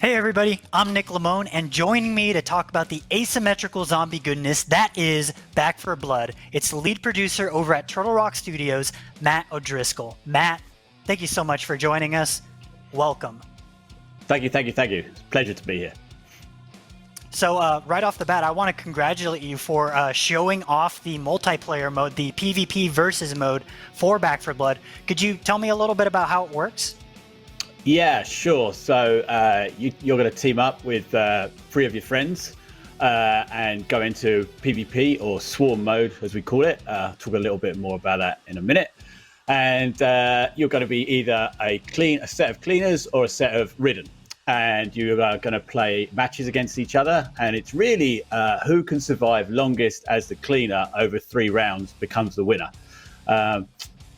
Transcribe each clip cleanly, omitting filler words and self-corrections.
Hey everybody, I'm Nick Limon, and joining me to talk about the asymmetrical zombie goodness that is Back for Blood, it's the lead producer over at Turtle Rock Studios, Matt O Driscoll. Matt, thank you so much for joining us. Welcome. Thank you. It's a pleasure to be here. So right off the bat, I want to congratulate you for showing off the multiplayer mode, the PvP versus mode for Back for Blood. Could you tell me a little bit about how it works? Yeah, sure. So you're going to team up with three of your friends and go into PvP or swarm mode, as we call it. Talk a little bit more about that in a minute. And you're going to be either a set of cleaners or a set of Ridden. And you are going to play matches against each other. And it's really who can survive longest as the cleaner over 3 rounds becomes the winner.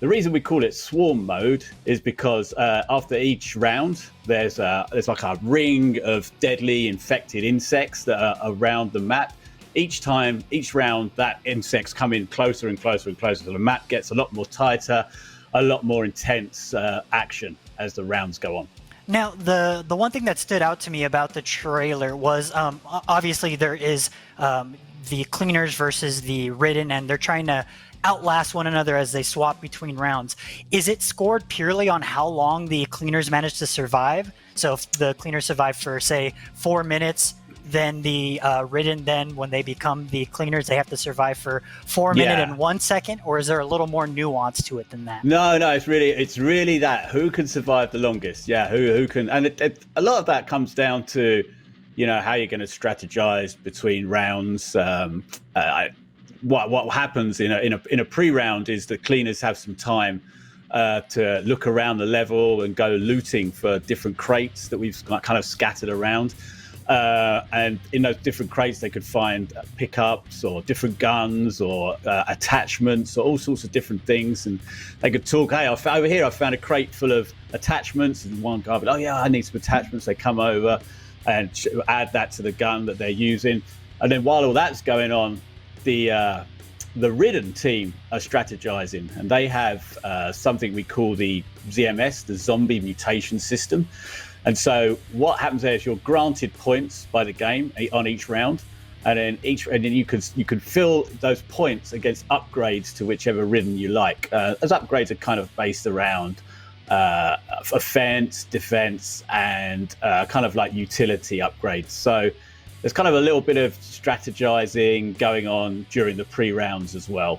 The reason we call it swarm mode is because after each round, there's like a ring of deadly infected insects that are around the map. Each round, that insects come in closer and closer and closer. So the map gets a lot more tighter, a lot more intense action as the rounds go on. Now, the one thing that stood out to me about the trailer was obviously there is the cleaners versus the Ridden, and they're trying to outlast one another as they swap between rounds. Is it scored purely on how long the cleaners manage to survive? So if the cleaners survive for, say, 4 minutes, then the Ridden, then when they become the cleaners, they have to survive for 4 minutes and 1 second? Or is there a little more nuance to it than that? No, it's really that who can survive the longest. Yeah, who can, and a lot of that comes down to, how you're going to strategize between rounds. What happens in a pre-round is the cleaners have some time to look around the level and go looting for different crates that we've kind of scattered around. And in those different crates, they could find pickups or different guns or attachments or all sorts of different things. And they could talk, hey, over here, I found a crate full of attachments. And one guy would, oh, yeah, I need some attachments. They come over and add that to the gun that they're using. And then while all that's going on, the Ridden team are strategizing, and they have something we call the ZMS, the Zombie Mutation System. And so what happens there is you're granted points by the game on each round, and then you could fill those points against upgrades to whichever Ridden you like. Those upgrades are kind of based around offense, defense, and kind of like utility upgrades. So there's kind of a little bit of strategizing going on during the pre-rounds as well.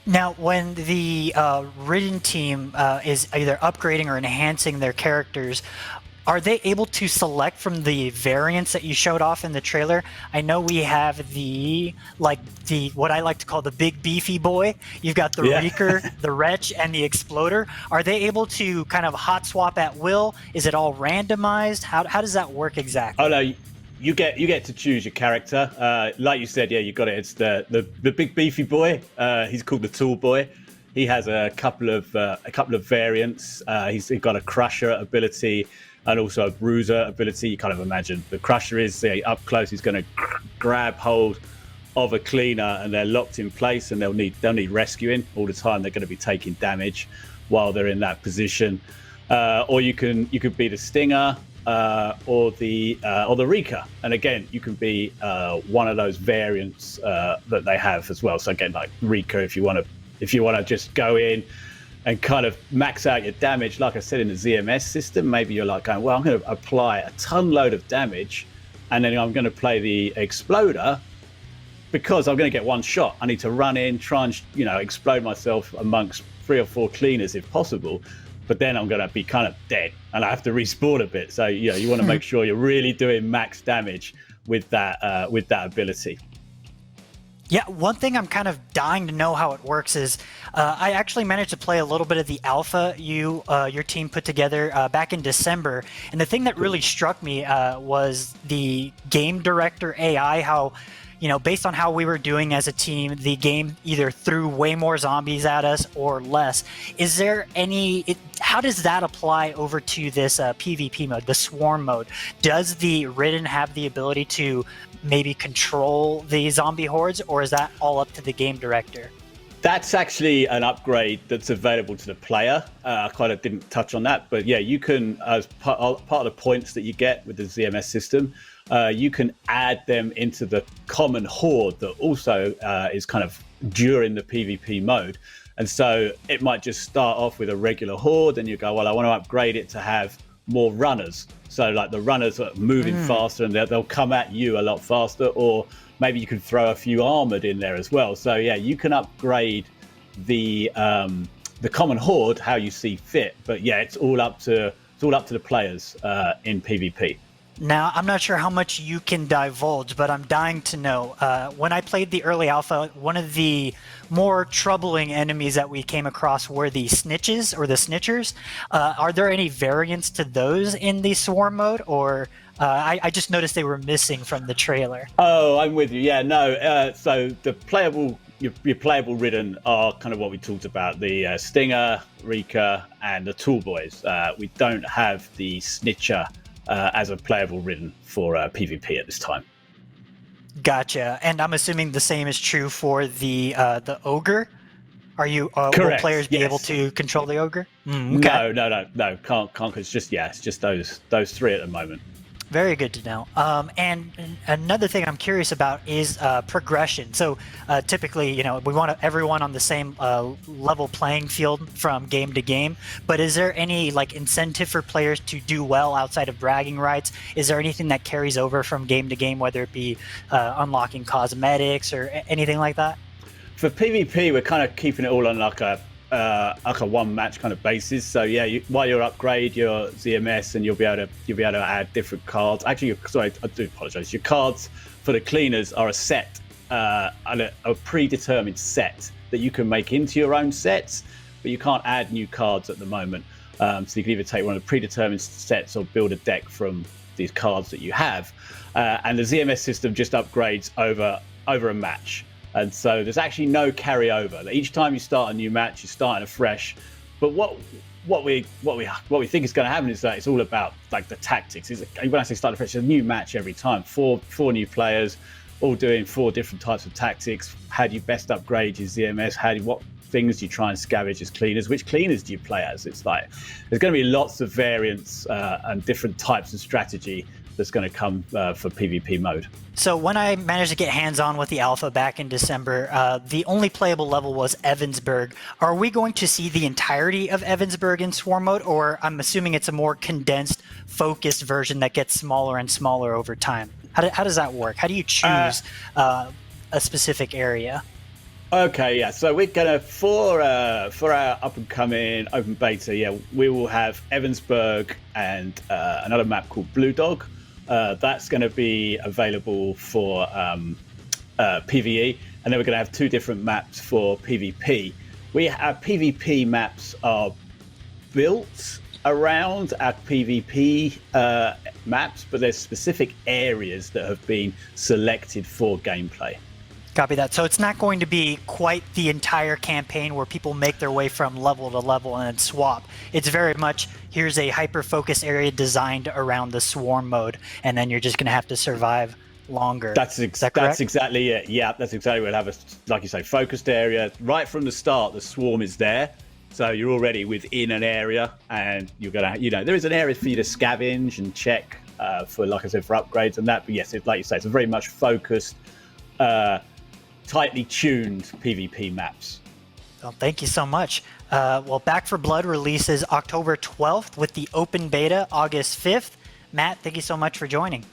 Now, when the Ridden team is either upgrading or enhancing their characters, are they able to select from the variants that you showed off in the trailer? I know we have the what I like to call the big beefy boy. You've got the Reeker, the Wretch, and the Exploder. Are they able to kind of hot swap at will? Is it all randomized? How does that work exactly? Oh no. You get to choose your character. Like you said, you got it. It's the big beefy boy. He's called the Tool Boy. He has a couple of variants. He's got a Crusher ability and also a Bruiser ability. You kind of imagine the Crusher is up close. He's going to grab hold of a cleaner, and they're locked in place, and they'll need rescuing all the time. They're going to be taking damage while they're in that position. Or you could be the Stinger. Or the Reeker, and again, you can be one of those variants that they have as well. So again, like Reeker, if you want to just go in and kind of max out your damage, like I said in the ZMS system, maybe you're like going, well, I'm going to apply a ton load of damage, and then I'm going to play the Exploder because I'm going to get one shot. I need to run in, try and explode myself amongst 3 or 4 cleaners if possible. But then I'm going to be kind of dead and I have to respawn a bit. So, you want to make sure you're really doing max damage with that ability. Yeah, one thing I'm kind of dying to know how it works is I actually managed to play a little bit of the alpha your team put together back in December. And the thing that really struck me was the game director AI, how based on how we were doing as a team, the game either threw way more zombies at us or less. Is there how does that apply over to this PvP mode, the swarm mode? Does the Ridden have the ability to maybe control the zombie hordes, or is that all up to the game director? That's actually an upgrade that's available to the player. I kind of didn't touch on that, but yeah, you can, as part of the points that you get with the ZMS system, you can add them into the common horde that also is kind of during the PvP mode. And so it might just start off with a regular horde, and you go, well, I want to upgrade it to have more runners. So like the runners are moving faster, and they'll come at you a lot faster, or maybe you can throw a few armored in there as well. So yeah, you can upgrade the common horde how you see fit. But yeah, it's all up to the players in PvP. Now, I'm not sure how much you can divulge, but I'm dying to know. When I played the early alpha, one of the more troubling enemies that we came across were the snitches or the snitchers. Are there any variants to those in the swarm mode, or I just noticed they were missing from the trailer? Oh, I'm with you. Yeah, no. So the your playable Ridden are kind of what we talked about: the Stinger, Rika, and the Tool Boys. We don't have the Snitcher as a playable Ridden for PvP at this time. Gotcha. And I'm assuming the same is true for the ogre. Are you will players be able to control the ogre? Okay. No, can't. It's just those three at the moment. Very good to know. And another thing I'm curious about is progression. So typically, we want everyone on the same level playing field from game to game. But is there any incentive for players to do well outside of bragging rights? Is there anything that carries over from game to game, whether it be unlocking cosmetics or anything like that? For PvP, we're kind of keeping it all on like a one match kind of basis. So yeah, while you upgrade your ZMS, and you'll be able to add different cards. Actually, sorry, I do apologize. Your cards for the cleaners are a set, a predetermined set that you can make into your own sets, but you can't add new cards at the moment. So you can either take one of the predetermined sets or build a deck from these cards that you have. And the ZMS system just upgrades over a match. And so there's actually no carryover. Each time you start a new match, you're starting afresh. But what we think is going to happen is that it's all about the tactics. When I say start afresh, it's a new match every time. Four new players, all doing 4 different types of tactics. How do you best upgrade your ZMS? What things do you try and scavenge as cleaners? Which cleaners do you play as? It's there's going to be lots of variants and different types of strategy that's going to come for PvP mode. So when I managed to get hands-on with the alpha back in December, the only playable level was Evansburg. Are we going to see the entirety of Evansburg in Swarm mode, or I'm assuming it's a more condensed, focused version that gets smaller and smaller over time? How does that work? How do you choose a specific area? Okay, yeah. So we're gonna for our up and coming open beta, yeah, we will have Evansburg and another map called Blue Dog. That's going to be available for PvE, and then we're going to have 2 different maps for PvP. Our PvP maps are built around our PvP maps, but there's specific areas that have been selected for gameplay. Copy that. So it's not going to be quite the entire campaign where people make their way from level to level and then swap. It's very much, here's a hyper-focused area designed around the swarm mode, and then you're just going to have to survive longer. That's exactly it. Yeah, that's exactly what we'll have. Like you say, focused area. Right from the start, the swarm is there. So you're already within an area, and you're going to, there is an area for you to scavenge and check for, like I said, for upgrades and that. But yes, like you say, it's a very much focused, tightly tuned PvP maps. Well, thank you so much. Well, Back for Blood releases October 12th with the open beta August 5th. Matt, thank you so much for joining.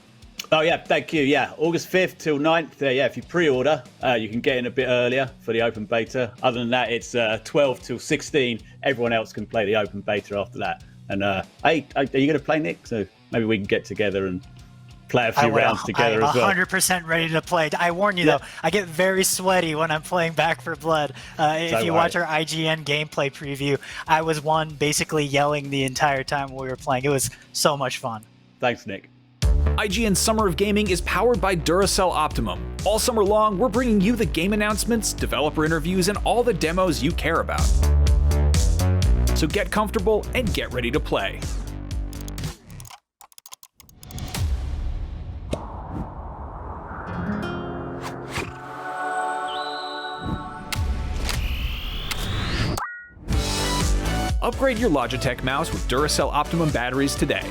Oh, yeah, thank you. Yeah, August 5th till 9th. Yeah, if you pre-order, you can get in a bit earlier for the open beta. Other than that, it's 12 till 16. Everyone else can play the open beta after that. And hey, are you going to play, Nick? So maybe we can get together and play a few rounds together as well. I'm 100% ready to play. I warn you, though, I get very sweaty when I'm playing Back for Blood. If you watch our IGN gameplay preview, I was basically yelling the entire time we were playing. It was so much fun. Thanks, Nick. IGN's Summer of Gaming is powered by Duracell Optimum. All summer long, we're bringing you the game announcements, developer interviews, and all the demos you care about. So get comfortable and get ready to play. Upgrade your Logitech mouse with Duracell Optimum batteries today.